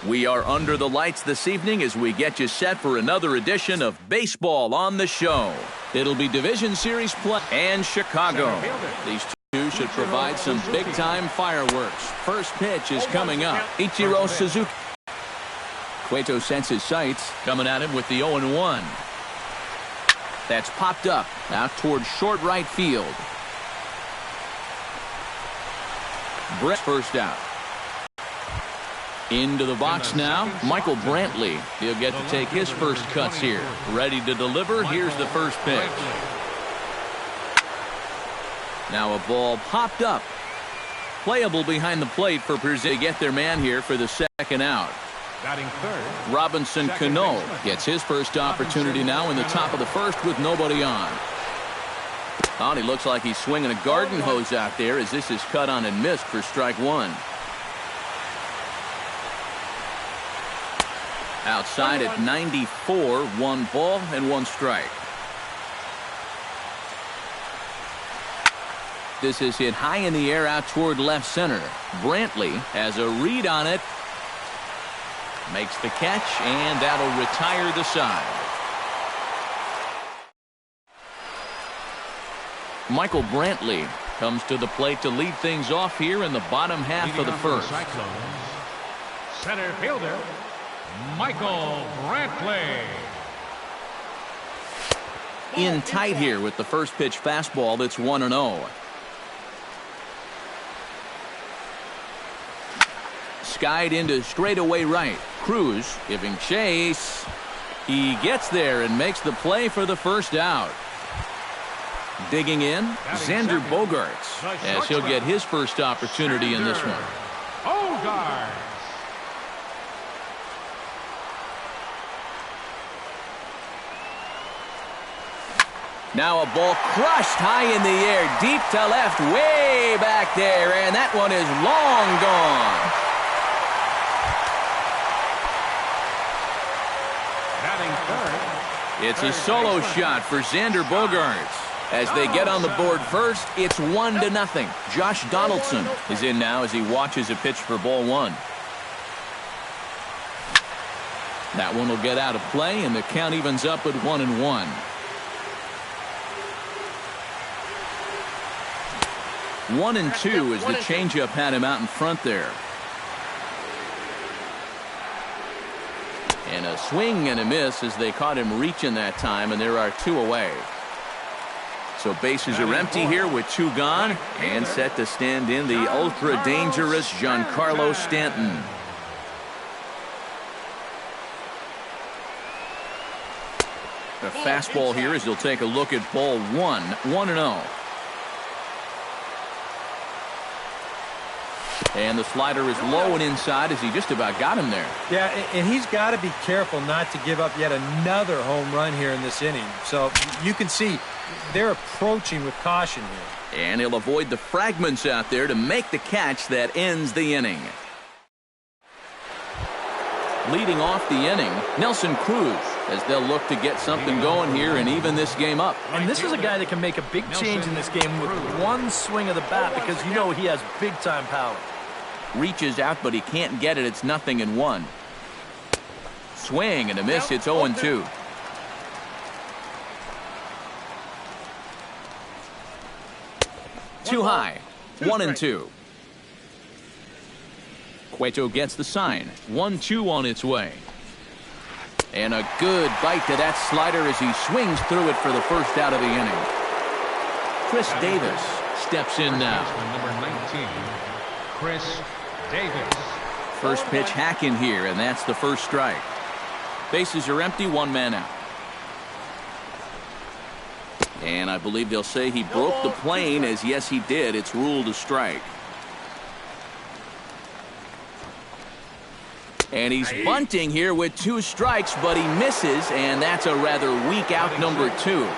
We are under the lights this evening as we get you set for another edition of Baseball on the Show. It'll be Division Series play and Chicago. These two should provide some big-time fireworks. First pitch is coming up. Ichiro Suzuki. Cueto sets his sights, coming at him with the 0-1. That's popped up, out towards short right field. Brett first out. Into the box now, Michael Brantley. He'll get to take his first cuts here. Ready to deliver, here's the first pitch. Now a ball popped up. Playable behind the plate for Pearson to get their man here for the second out. Batting third, Robinson Cano gets his first opportunity now in the top of the first with nobody on. Oh, and he looks like he's swinging a garden hose out there as this is cut on and missed for strike one. Outside at 94, 1 ball and 1 strike. This is hit high in the air out toward left center. Brantley has a read on it. Makes the catch, and that'll retire the side. Michael Brantley comes to the plate to lead things off here in the bottom half of the first. Center fielder, Michael Brantley. In tight here with the first pitch fastball that's 1-0. Skied into straightaway right. Cruz giving chase. He gets there and makes the play for the first out. Digging in, Xander Bogaerts, as he'll get his first opportunity in this one. Bogaerts. Now a ball crushed high in the air, deep to left, way back there, and that one is long gone. It's a solo shot for Xander Bogaerts. As they get on the board first, it's 1-0. Josh Donaldson is in now as he watches a pitch for ball 1. That one will get out of play, and the count evens up at 1-1. One and two as the changeup had him out in front there. And a swing and a miss as they caught him reaching that time, and there are 2 away. So bases are empty here with 2 gone, and set to stand in the ultra-dangerous Giancarlo Stanton. The fastball here as he'll take a look at ball 1, 1-0. And the slider is low and inside as he just about got him there. Yeah, and he's got to be careful not to give up yet another home run here in this inning. So you can see they're approaching with caution here. And he'll avoid the fragments out there to make the catch that ends the inning. Leading off the inning, Nelson Cruz, as they'll look to get something going here and even this game up. And this is a guy that can make a big change in this game with one swing of the bat, because you know he has big-time power. Reaches out, but he can't get it. It's 0-1. Swing and a miss. It's 0-2. Too high. 1-2. Cueto gets the sign. 1-2 on its way. And a good bite to that slider as he swings through it for the first out of the inning. Chris Davis steps in now. Number 19, Chris Davis. First pitch hack in here, and that's the first strike. Bases are empty, 1 man out. And I believe they'll say he broke the plane, as yes he did. It's ruled a strike. And he's bunting here with 2 strikes, but he misses, and that's a rather weak out number 2.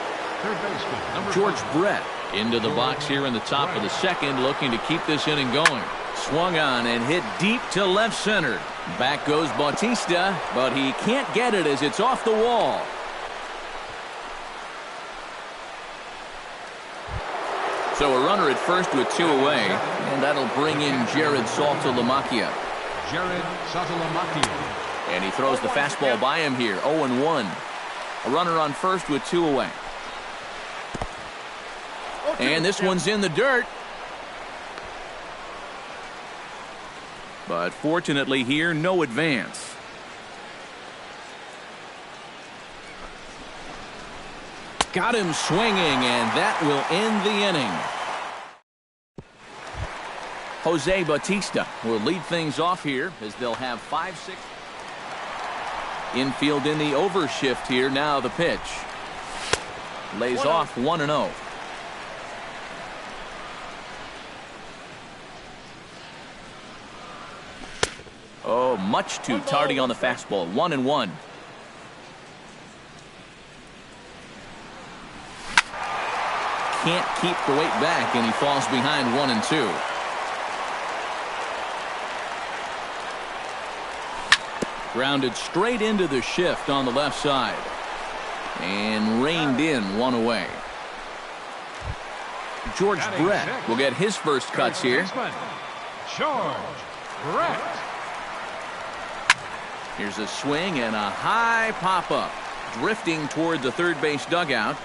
George Brett into the box here in the top of the second, looking to keep this inning going. Swung on and hit deep to left center. Back goes Bautista, but he can't get it as it's off the wall. So a runner at first with 2 away, and that'll bring in Jared Saltalamacchia. Jared Satolamaki. And he throws the fastball by him here. 0-1. A runner on first with 2 away. And this one's in the dirt. But fortunately here, no advance. Got him swinging, and that will end the inning. Jose Bautista will lead things off here as they'll have 5-6. Infield in the overshift here. Now the pitch. Lays off 1-0. Oh, much too tardy on the fastball. 1-1. Can't keep the weight back, and he falls behind 1-2. Grounded straight into the shift on the left side. And reined in 1 away. George Brett will get his first cuts here. George Brett. Here's a swing and a high pop-up. Drifting toward the third base dugout.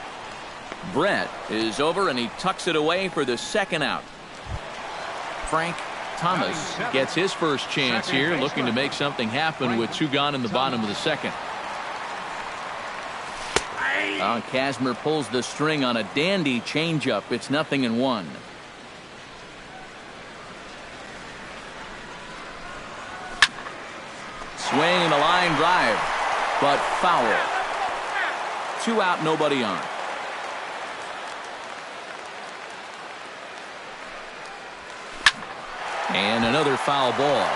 Brett is over, and he tucks it away for the second out. Frank Thomas gets his first chance here, looking to make something happen with 2 gone in the bottom of the second. Kazmir pulls the string on a dandy changeup. It's 0-1. Swing and a line drive, but foul. 2 out, nobody on. And another foul ball.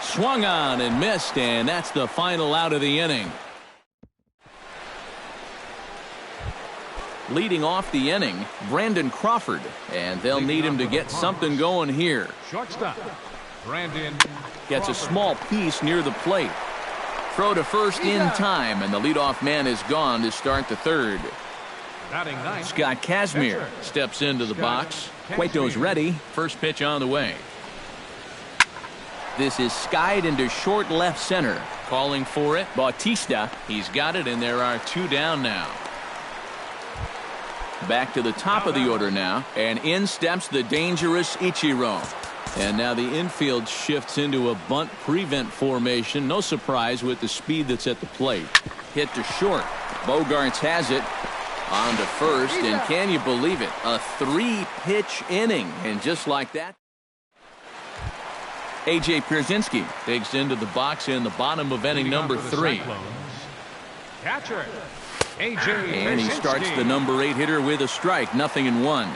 Swung on and missed, and that's the final out of the inning. Leading off the inning, Brandon Crawford, and they'll need him to get something going here. Shortstop, Brandon Gets a small piece near the plate. Throw to first in time, and the leadoff man is gone to start the third. Scott Kazmir steps into the box. Cueto's ready. First pitch on the way. This is skied into short left center. Calling for it, Bautista. He's got it, and there are 2 down now. Back to the top of the order now, and in steps the dangerous Ichiro. And now the infield shifts into a bunt prevent formation. No surprise with the speed that's at the plate. Hit to short. Bogaerts has it. On to first, and can you believe it? A 3-pitch inning, and just like that, A.J. Pierzynski digs into the box in the bottom of inning number 3. Catcher, A.J. And he starts the number 8 hitter with a strike. 0-1.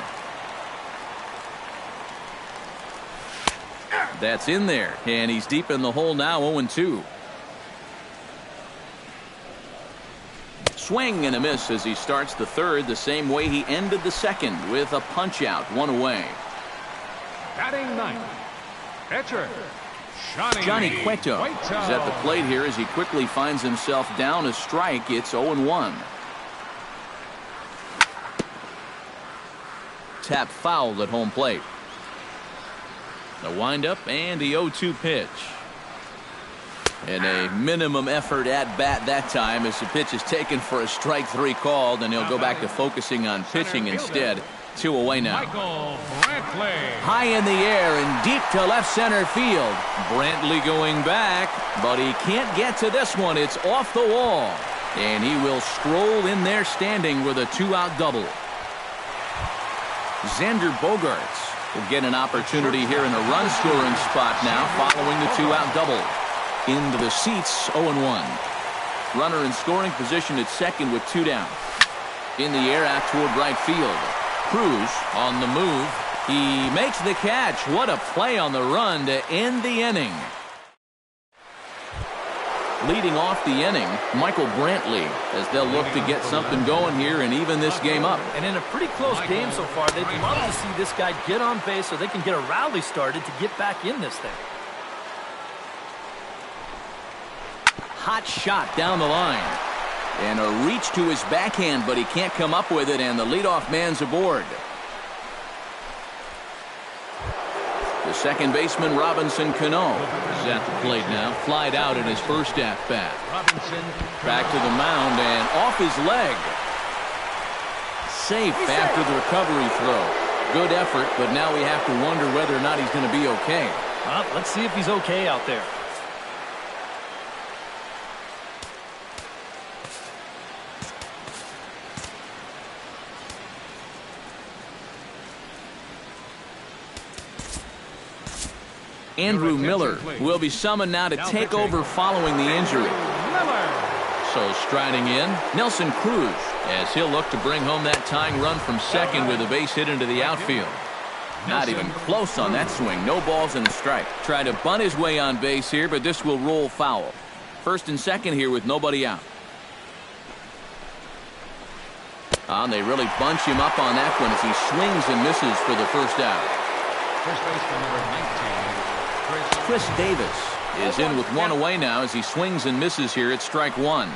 That's in there, and he's deep in the hole now. 0-2. Swing and a miss as he starts the third the same way he ended the second, with a punch out. 1 away. Batting 9th, pitcher Johnny Cueto is at the plate here as he quickly finds himself down a strike. It's 0-1. Tap fouled at home plate. The windup and the 0-2 pitch. And a minimum effort at bat that time as the pitch is taken for a strike 3 called, and he'll go back to focusing on pitching instead. 2 away now. High in the air and deep to left center field. Brantley going back, but he can't get to this one. It's off the wall. And he will stroll in there standing with a 2-out double. Xander Bogaerts will get an opportunity here in a run-scoring spot now following the 2-out double. Into the seats, 0-1. Runner in scoring position at second with 2 down. In the air out toward right field. Cruz on the move. He makes the catch. What a play on the run to end the inning. Leading off the inning, Michael Brantley, as they'll look to get something going here and even this game up. And in a pretty close game so far, they'd love to see this guy get on base so they can get a rally started to get back in this thing. Hot shot down the line. And a reach to his backhand, but he can't come up with it, and the leadoff man's aboard. The second baseman, Robinson Cano, is at the plate now. Flied out in his first at-bat. Back to the mound and off his leg. Safe after the recovery throw. Good effort, but now we have to wonder whether or not he's going to be okay. Well, let's see if he's okay out there. Andrew Miller will be summoned now to take over following the injury. So striding in, Nelson Cruz, as he'll look to bring home that tying run from second with a base hit into the outfield. Not even close on that swing. No balls and a strike. Tried to bunt his way on base here, but this will roll foul. First and second here with nobody out. They really bunch him up on that one as he swings and misses for the first out. First baseman number 19. Chris Davis is in with one away now as he swings and misses here at strike one.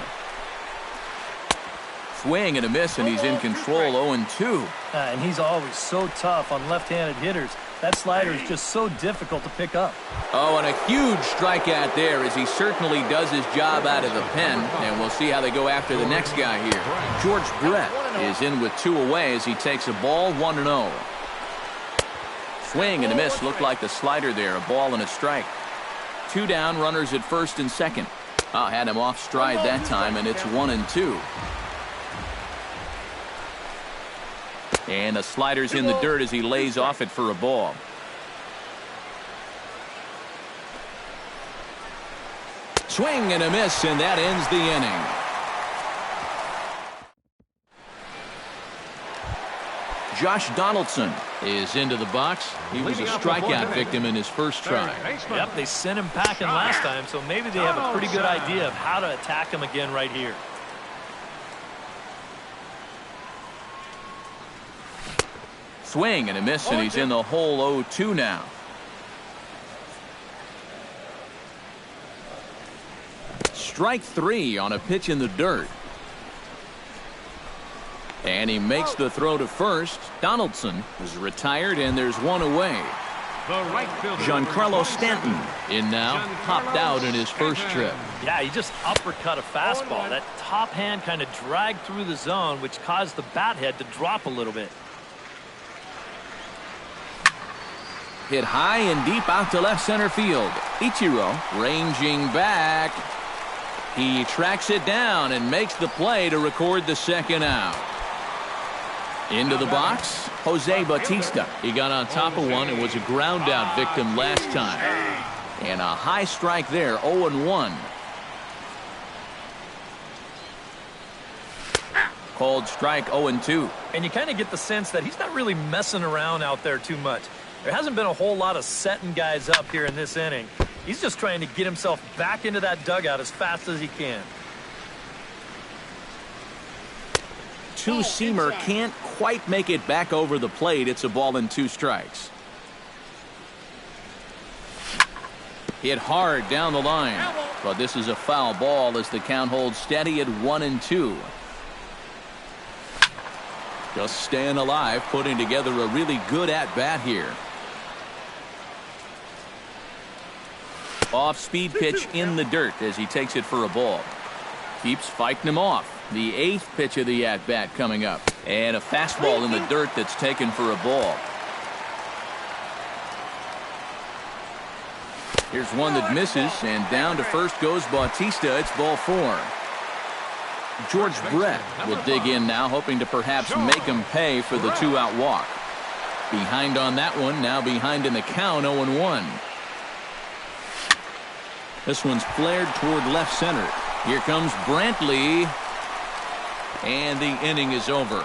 Swing and a miss, and he's in control. 0-2. And he's always so tough on left-handed hitters. That slider is just so difficult to pick up. Oh, and a huge strikeout there as he certainly does his job out of the pen. And we'll see how they go after the next guy here. George Brett is in with two away as he takes a ball. 1-0. Swing and a miss. Looked like the slider there. A ball and a strike. Two down, runners at first and second. Had him off stride that time, and it's 1-2. And the slider's in the dirt as he lays off it for a ball. Swing and a miss, and that ends the inning. Josh Donaldson is into the box. He was a strikeout victim in his first try. Yep, they sent him packing last time, so maybe they have a pretty good idea of how to attack him again right here. Swing and a miss, and he's in the hole. 0-2 now. Strike three on a pitch in the dirt. And he makes the throw to first. Donaldson is retired, and there's one away. Giancarlo Stanton in now, popped out in his first trip. Yeah, he just uppercut a fastball. That top hand kind of dragged through the zone, which caused the bat head to drop a little bit. Hit high and deep out to left center field. Ichiro ranging back. He tracks it down and makes the play to record the second out. Into the box, Jose Bautista. He got on top of one and was a ground out victim last time. And a high strike there, 0-1. Called strike, 0-2. And you kind of get the sense that he's not really messing around out there too much. There hasn't been a whole lot of setting guys up here in this inning. He's just trying to get himself back into that dugout as fast as he can. Two-seamer can't quite make it back over the plate. It's a ball and two strikes. Hit hard down the line. But this is a foul ball as the count holds steady at 1-2. Just staying alive, putting together a really good at-bat here. Off-speed pitch in the dirt as he takes it for a ball. Keeps fighting him off. The eighth pitch of the at-bat coming up. And a fastball in the dirt that's taken for a ball. Here's one that misses, and down to first goes Bautista. It's ball four. George Brett will dig in now, hoping to perhaps make him pay for the two-out walk. Behind on that one, now behind in the count, 0-1. This one's flared toward left center. Here comes Brantley. And the inning is over.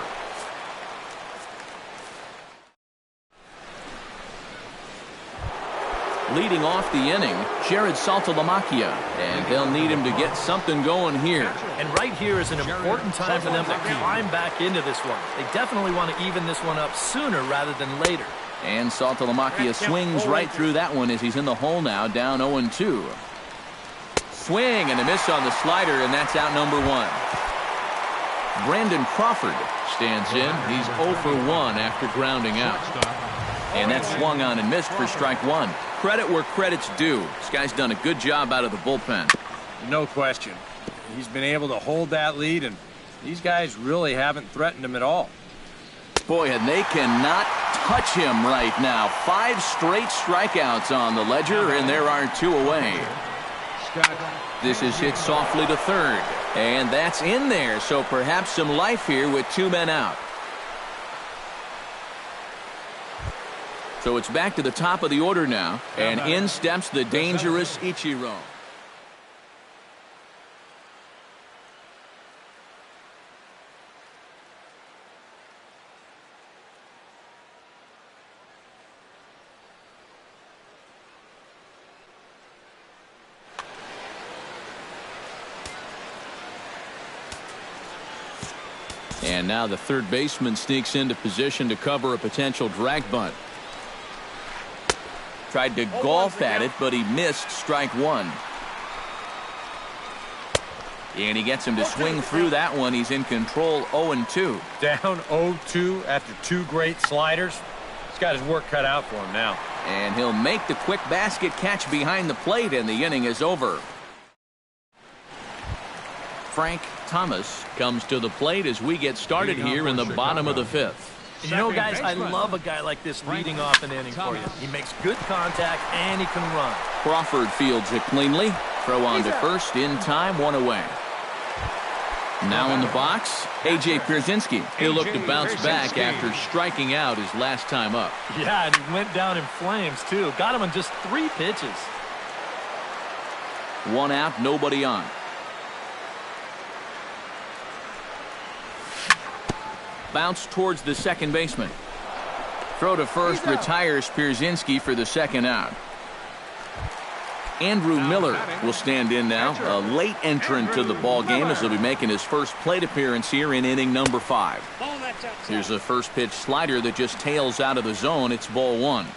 Leading off the inning, Jared Saltalamacchia, and they'll need him to get something going here. And right here is an important time for them to climb back into this one. They definitely want to even this one up sooner rather than later. And Saltalamacchia swings right through that one as he's in the hole now, down 0-2. Swing and a miss on the slider, and that's out number one. Brandon Crawford stands in. He's 0 for 1 after grounding out. And that swung on and missed for strike one. Credit where credit's due. This guy's done a good job out of the bullpen. No question. He's been able to hold that lead, and these guys really haven't threatened him at all. Boy, and they cannot touch him right now. 5 straight strikeouts on the ledger, and there are 2 away. This is hit softly to third, and that's in there, so perhaps some life here with 2 men out. So it's back to the top of the order now, and in steps the dangerous Ichiro. And now the third baseman sneaks into position to cover a potential drag bunt. Tried to golf at it, but he missed strike one. And he gets him to swing through that one. He's in control, 0-2. Down 0-2 after 2 great sliders. He's got his work cut out for him now. And he'll make the quick basket catch behind the plate, and the inning is over. Frank Thomas comes to the plate as we get started here in the bottom of the 5th. And you know, guys, I love a guy like this leading off an inning for you. He makes good contact, and he can run. Crawford fields it cleanly. Throw on to first in time, 1 away. Now in the box, A.J. Pierzynski. He'll look to bounce back after striking out his last time up. Yeah, and he went down in flames, too. Got him in just 3 pitches. 1 out, nobody on. Bounce towards the second baseman. Throw to first retires Pierzynski for the 2nd out. Andrew Miller will stand in now, a late entrant to the ball game as he'll be making his first plate appearance here in inning number 5. Here's a first pitch slider that just tails out of the zone. It's ball 1.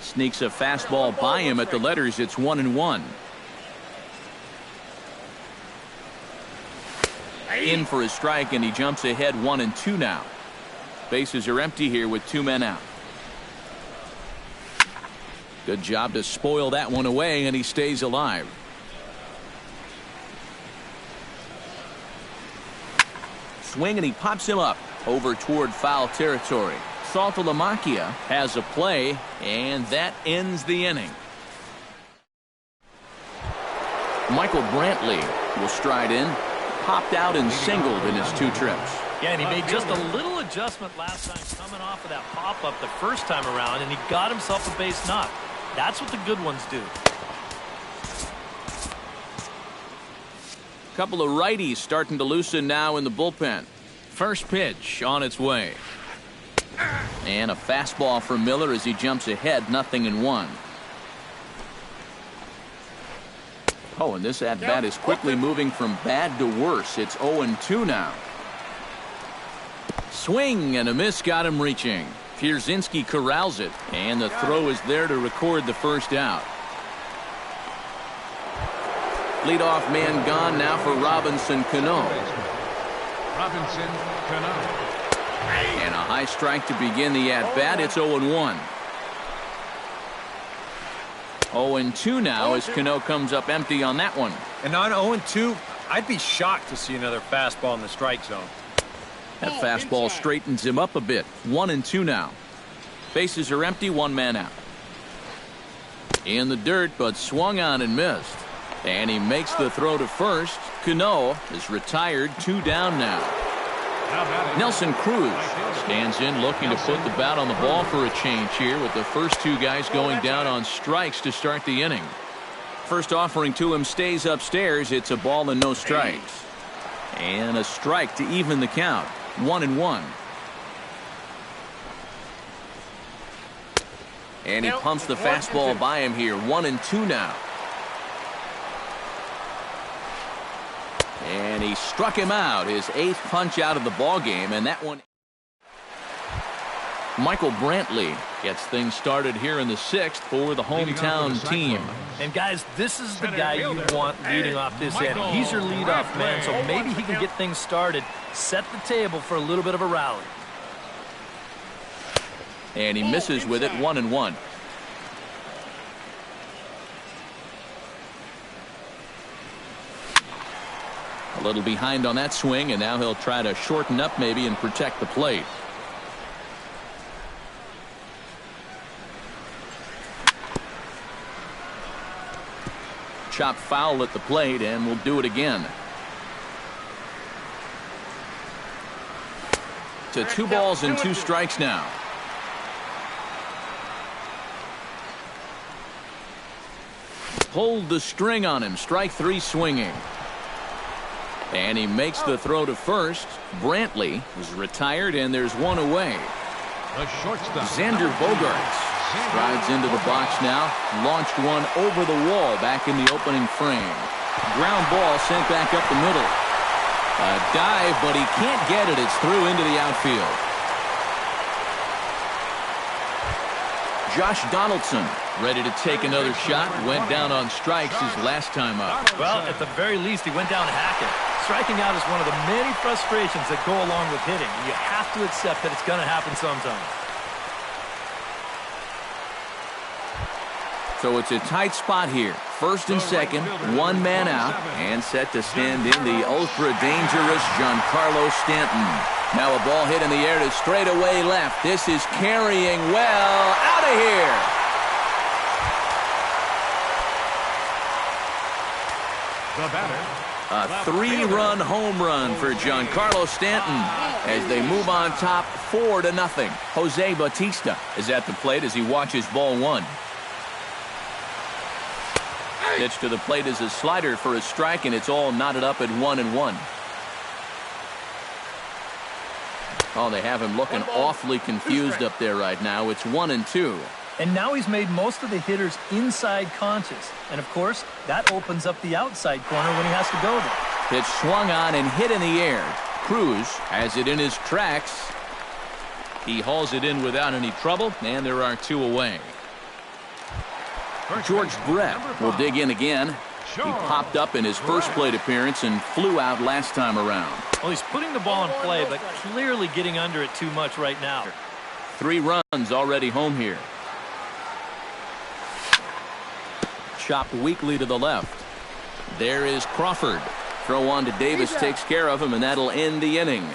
Sneaks a fastball by him at the letters. It's 1-1. In for a strike, and he jumps ahead 1-2 now. Bases are empty here with 2 men out. Good job to spoil that one away, and he stays alive. Swing, and he pops him up over toward foul territory. Saltalamacchia has a play, and that ends the inning. Michael Brantley will stride in. Popped out and singled in his 2 trips. Yeah, and he made just a little adjustment last time coming off of that pop-up the first time around, and he got himself a base knock. That's what the good ones do. Couple of righties starting to loosen now in the bullpen. First pitch on its way. And a fastball from Miller as he jumps ahead, 0-1. Oh, and this at-bat is quickly moving from bad to worse. It's 0-2 now. Swing and a miss got him reaching. Pierzynski corrals it, and the throw is there to record the first out. Leadoff man gone now for Robinson Cano. Robinson Cano. And a high strike to begin the at-bat. It's 0-1. 0-2 now as Cano comes up empty on that one. And on 0-2, I'd be shocked to see another fastball in the strike zone. That fastball straightens him up a bit. 1-2 now. Bases are empty, 1 man out. In the dirt, but swung on and missed. And he makes the throw to first. Cano is retired, 2 down now. Nelson Cruz stands in looking to put the bat on the ball for a change here with the first 2 guys going down on strikes to start the inning. First offering to him stays upstairs. It's a ball and no strikes. And a strike to even the count. 1-1. And he pumps the fastball by him here. 1-2 now. And he struck him out, his 8th punch out of the ball game, and that one. Michael Brantley gets things started here in the 6th for the hometown team. And guys, this is the guy you want leading off this inning. He's your leadoff man, so maybe he can get things started, set the table for a little bit of a rally. And he misses with it, 1-1. A little behind on that swing, and now he'll try to shorten up maybe and protect the plate. Chop foul at the plate, and we'll do it again. To 2 balls and 2 strikes now. Pulled the string on him. Strike 3 swinging. And he makes the throw to first. Brantley is retired, and there's 1 away. The shortstop. Xander Bogaerts strides into the box now. Launched one over the wall back in the opening frame. Ground ball sent back up the middle. A dive, but he can't get it. It's through into the outfield. Josh Donaldson ready to take another shot. Went down on strikes his last time up. Well, at the very least, he went down hacking. Striking out is one of the many frustrations that go along with hitting. You have to accept that it's going to happen sometimes. So it's a tight spot here. First and second, 1 man out, and set to stand in the ultra-dangerous Giancarlo Stanton. Now a ball hit in the air to straightaway left. This is carrying well. Out of here. The batter. A 3-run home run for Giancarlo Stanton as they move on top 4-0. Jose Bautista is at the plate as he watches ball 1. Pitch to the plate is a slider for a strike, and it's all knotted up at 1-1. Oh, they have him looking awfully confused up there right now. It's 1-2. And now he's made most of the hitters inside conscious. And, of course, that opens up the outside corner when he has to go there. Pitch swung on and hit in the air. Cruz has it in his tracks. He hauls it in without any trouble, and there are 2 away. George Brett will dig in again. He popped up in his first plate appearance and flew out last time around. Well, he's putting the ball in play, but clearly getting under it too much right now. 3 runs already home here. Chopped weakly to the left. There is Crawford. Throw on to Davis takes care of him, and that'll end the inning.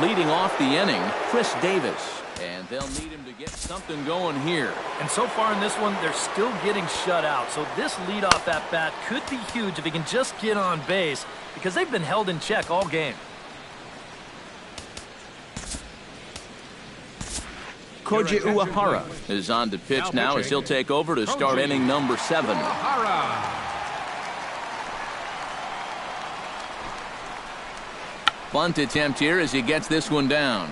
Leading off the inning, Chris Davis. And they'll need him to get something going here. And so far in this one, they're still getting shut out. So this leadoff at bat could be huge if he can just get on base, because they've been held in check all game. Koji Uehara is on to pitch now as he'll take over to start inning number 7. Bunt attempt here as he gets this one down.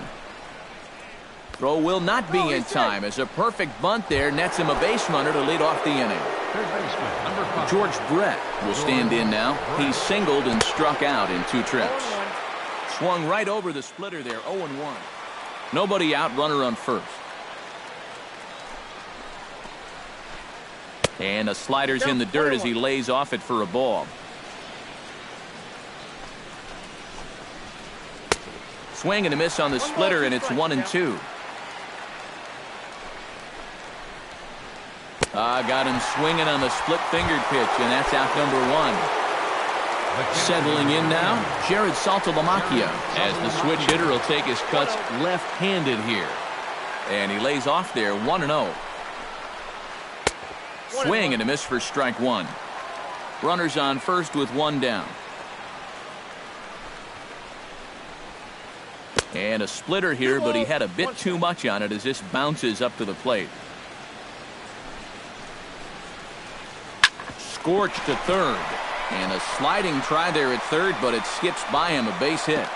Throw will not be in time as a perfect bunt there nets him a base runner to lead off the inning. George Brett will stand in now. He's singled and struck out in 2 trips. Swung right over the splitter there, 0-1. Nobody out, runner on first. And a slider's in the dirt as he lays off it for a ball. Swing and a miss on the splitter, and it's 1-2. Got him swinging on the split-fingered pitch, and that's out number 1. Settling in now, Jared Saltalamacchia, as the switch hitter will take his cuts left-handed here. And he lays off there, 1-0. Swing and a miss for strike 1. Runners on first with 1 down. And a splitter here, but he had a bit too much on it as this bounces up to the plate. Scorched to third. And a sliding try there at third, but it skips by him, a base hit.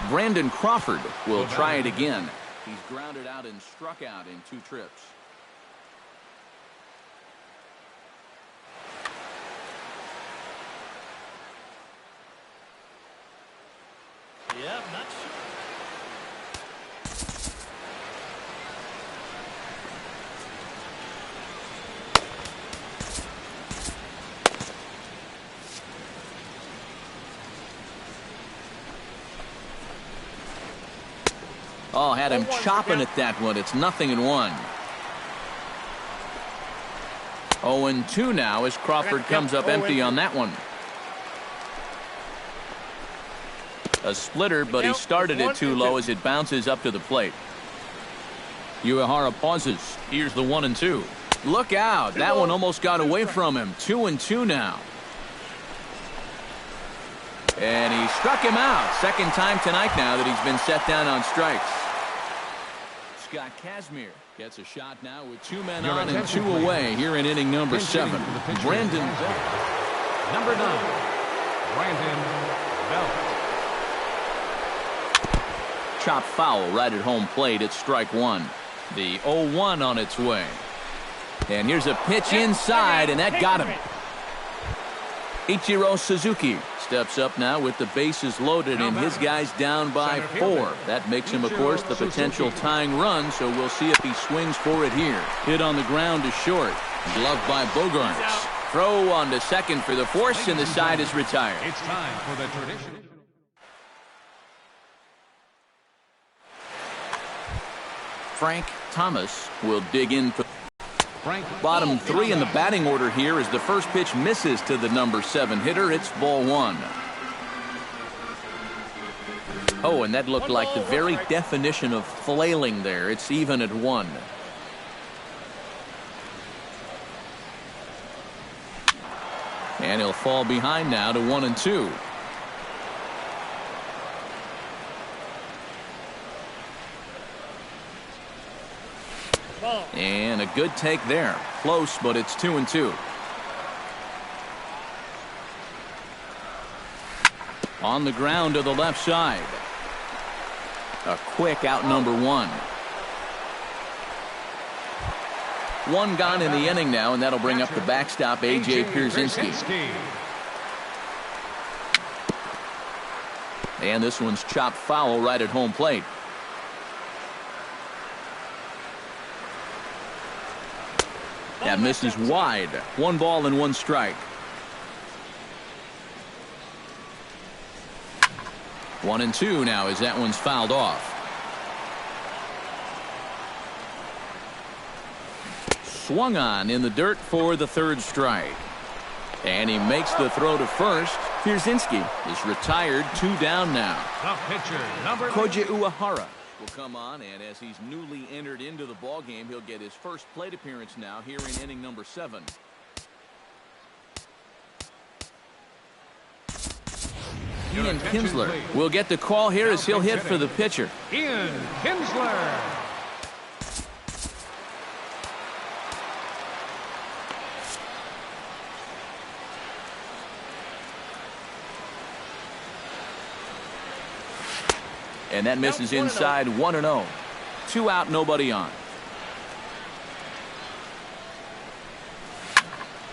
Brandon Crawford will try it again. He's grounded out and struck out in 2 trips. Oh, had him chopping at that one. It's 0-1. 0-2 now as Crawford comes up empty on that one. A splitter, but he started it too low as it bounces up to the plate. Uehara pauses. Here's the 1-2. Look out. That one almost got away from him. 2-2 now. And he struck him out. Second time tonight now that he's been set down on strikes. Scott Kazmir gets a shot now with 2 men on and 2 away here in inning number 7. Brandon Belt. Number 9, Brandon Belt. Chop foul right at home plate. It's strike 1. The 0-1 on its way. And here's a pitch inside, and that got him. Ichiro Suzuki steps up now with the bases loaded and his guys down by 4. That makes him, of course, the potential tying run, so we'll see if he swings for it here. Hit on the ground to short. Gloved by Bogaerts. Throw on to second for the force, and the side is retired. It's time for the tradition. Frank Thomas will dig in for bottom 3 in the batting order here as the first pitch misses to the number 7 hitter. It's ball 1. Oh, and that looked like the very definition of flailing there. It's even at 1. And he'll fall behind now to 1-2. And a good take there. Close, but it's 2-2. On the ground to the left side. A quick out number 1. 1 gone in the inning now, and that'll bring up the backstop, A.J. Pierzynski. And this one's chopped foul right at home plate. That misses wide. 1 ball and 1 strike. 1-2 now as that one's fouled off. Swung on in the dirt for the 3rd strike. And he makes the throw to first. Pierzynski is retired. 2 down now. The pitcher, number Koji Uehara will come on, and as he's newly entered into the ball game, he'll get his first plate appearance now here in inning number 7. Ian Kinsler will get the call here as he'll hit for the pitcher. Ian Kinsler. And that misses inside. 1-0. 2 out, nobody on.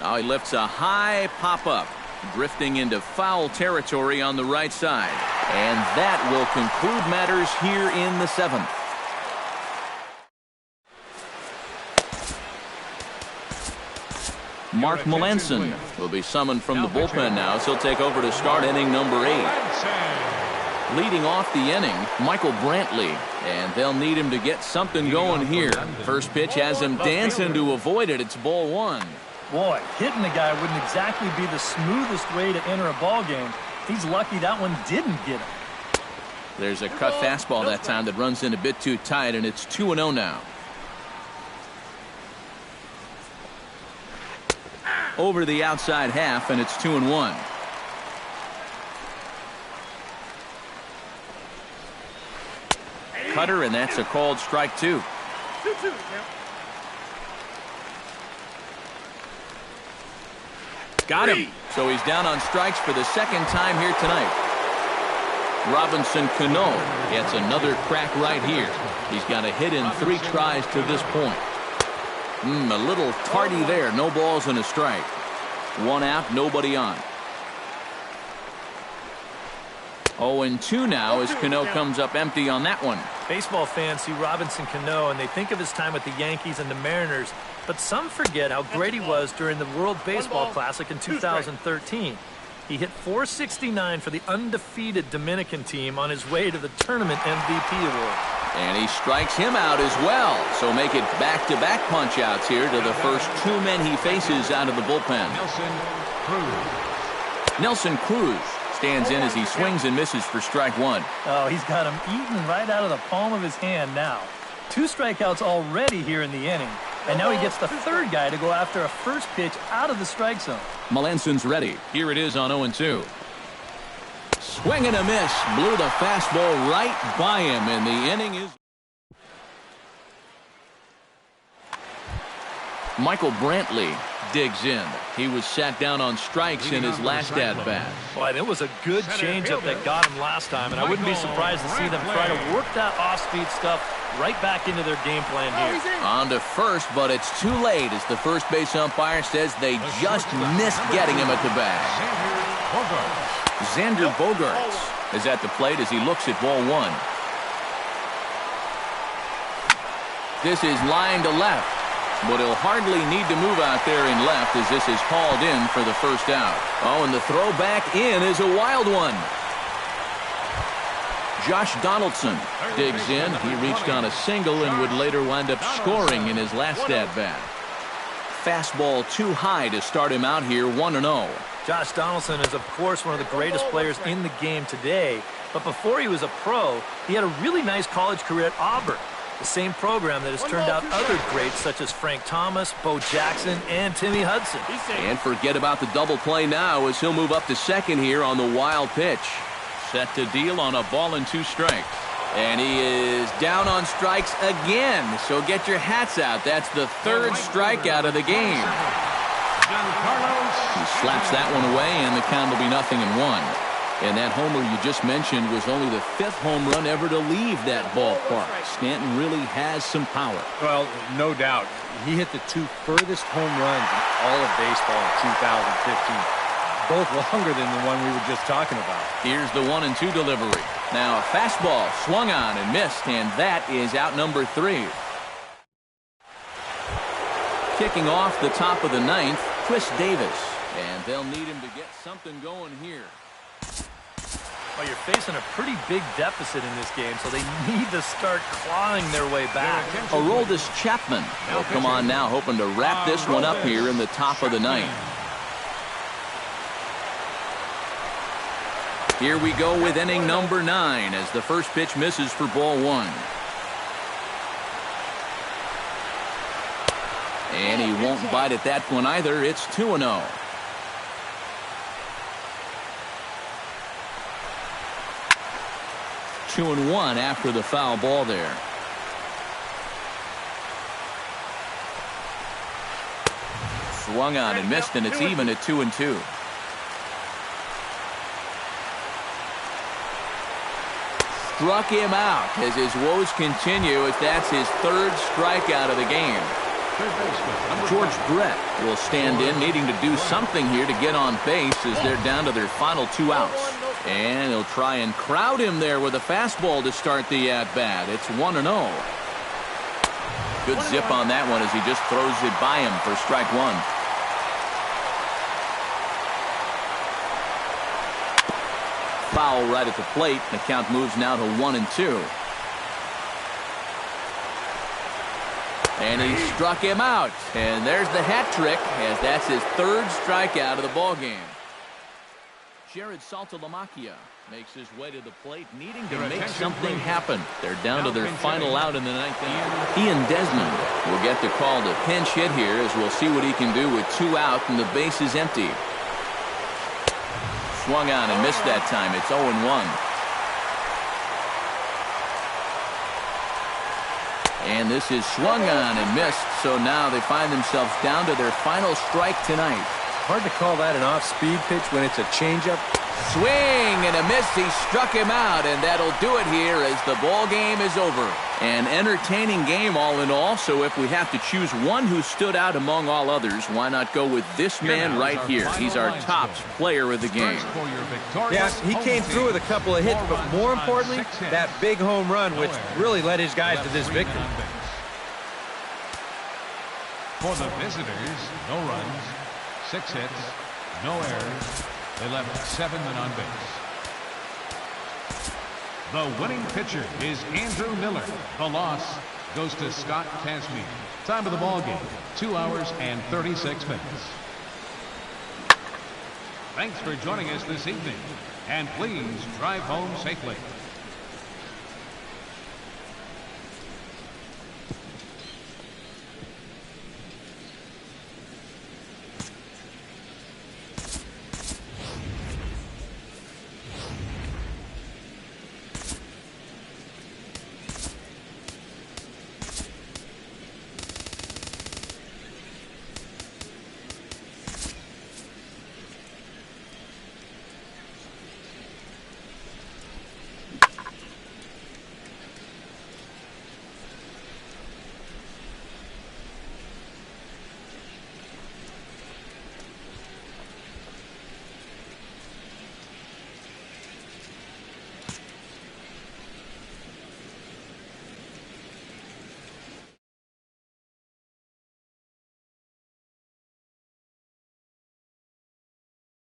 Now he lifts a high pop-up, drifting into foul territory on the right side. And that will conclude matters here in the 7th. Mark Melanson will be summoned from the bullpen now, so he'll take over to start inning number 8. Leading off the inning, Michael Brantley, and they'll need him to get something going here. First pitch has him dancing to avoid it. It's ball 1. Boy, hitting the guy wouldn't exactly be the smoothest way to enter a ball game. He's lucky that one didn't get him. There's a cut fastball that time that runs in a bit too tight, and it's 2-0 now. Over the outside half, and it's 2-1. Cutter, and that's a called strike 2. Got him. So he's down on strikes for the 2nd time here tonight. Robinson Cano gets another crack right here. He's got a hit in 3 tries to this point. A little tardy there. No balls and a strike. 1 out, nobody on. 0-2 now as Cano comes up empty on that one. Baseball fans see Robinson Cano and they think of his time with the Yankees and the Mariners, but some forget how great he was during the World Baseball Classic in 2013. He hit .469 for the undefeated Dominican team on his way to the tournament MVP award. And he strikes him out as well. So make it back-to-back punch-outs here to the first two men he faces out of the bullpen. Nelson Cruz stands in as he swings and misses for strike one. Oh, he's got him eaten right out of the palm of his hand now. 2 strikeouts already here in the inning. And now he gets the third guy to go after a first pitch out of the strike zone. Melanson's ready. Here it is on 0-2. Swing and a miss. Blew the fastball right by him, and the inning is... Michael Brantley digs in. He was sat down on strikes in his last at-bat. Boy, it was a good changeup that got him last time, and I wouldn't be surprised to see them try to work that off-speed stuff right back into their game plan here. On to first, but it's too late as the first base umpire says they just missed getting him at the bag. Xander Bogaerts is at the plate as he looks at ball one. This is line to left, but he'll hardly need to move out there in left as this is hauled in for the first out. Oh, and the throw back in is a wild one. Josh Donaldson digs in. He reached on a single and would later wind up scoring in his last at-bat. Fastball too high to start him out here 1-0. Josh Donaldson is, of course, one of the greatest players in the game today. But before he was a pro, he had a really nice college career at Auburn, the same program that has turned out other greats such as Frank Thomas, Bo Jackson, and Timmy Hudson. And forget about the double play now as he'll move up to second here on the wild pitch. Set to deal on a ball and 2 strikes. And he is down on strikes again. So get your hats out. That's the third strikeout of the game. He slaps that one away, and the count will be 0-1. And that homer you just mentioned was only the 5th home run ever to leave that ballpark. Stanton really has some power. Well, no doubt. He hit the 2 furthest home runs in all of baseball in 2015. Both longer than the one we were just talking about. Here's the 1-2 delivery. Now a fastball swung on and missed, and that is out number 3. Kicking off the top of the 9th, Chris Davis. And they'll need him to get something going here. Well, you're facing a pretty big deficit in this game, so they need to start clawing their way back. Aroldis Chapman will come on now, hoping to wrap this one up here in the top of the 9th. Here we go with inning number 9 as the first pitch misses for ball 1. And he won't bite at that one either. It's 2-0. Two and 1 after the foul ball there. Swung on and missed, and it's even at 2-2. Struck him out as his woes continue as that's his 3rd strikeout of the game. George Brett will stand in, needing to do something here to get on base as they're down to their final 2 outs. And he'll try and crowd him there with a fastball to start the at-bat. It's 1-0. Good zip on that one as he just throws it by him for strike 1. Foul right at the plate. The count moves now to 1-2. And he struck him out. And there's the hat trick as that's his 3rd strikeout of the ballgame. Jared Saltalamacchia makes his way to the plate, needing to make something happen. They're down to their final out in the 9th inning. Ian Desmond will get the call to pinch hit here as we'll see what he can do with 2 out and the base is empty. Swung on and missed that time. It's 0-1. And this is swung on and missed, so now they find themselves down to their final strike tonight. Hard to call that an off-speed pitch when it's a changeup. Swing and a miss. He struck him out, and that'll do it here as the ball game is over. An entertaining game all in all, so if we have to choose one who stood out among all others, why not go with this man right here? He's our top player of the game. Yeah, he came through with a couple of hits, but more importantly, that big home run, which really led his guys to this victory. For the visitors, no runs, 6 hits, no errors. They left 7 men on base. The winning pitcher is Andrew Miller. The loss goes to Scott Kazmir. Time of the ball game, 2 hours and 36 minutes. Thanks for joining us this evening, and please drive home safely.